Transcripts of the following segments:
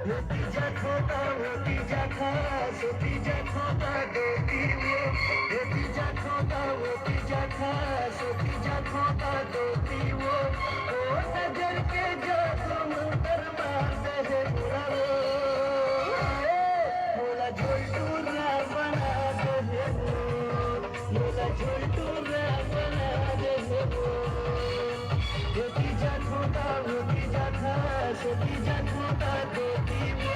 होती जा खोता होती जा खास होती जा खोता देती वो होती जा खोता होती जा खास होती जा खोता देती वो ओ नजर के जो तुम दरबार दे बुरा वो मोला झोलटूरा बना दे वो मोला झोलटूरा बना दे वो होती जा खोता होती जा खास होती जा खोता देती वो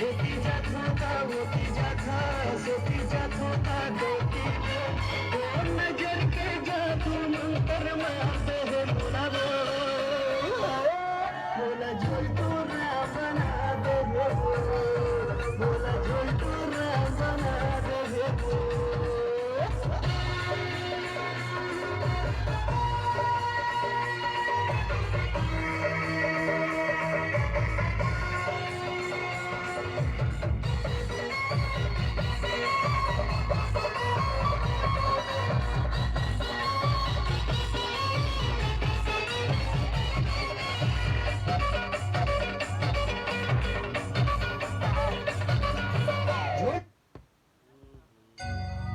होती जा खोता होती जा खास होती जा खोता देती वो और नजर के जादू मंतर मारते हैं बोला वो बोला झोल टूरा बना दे वो बोला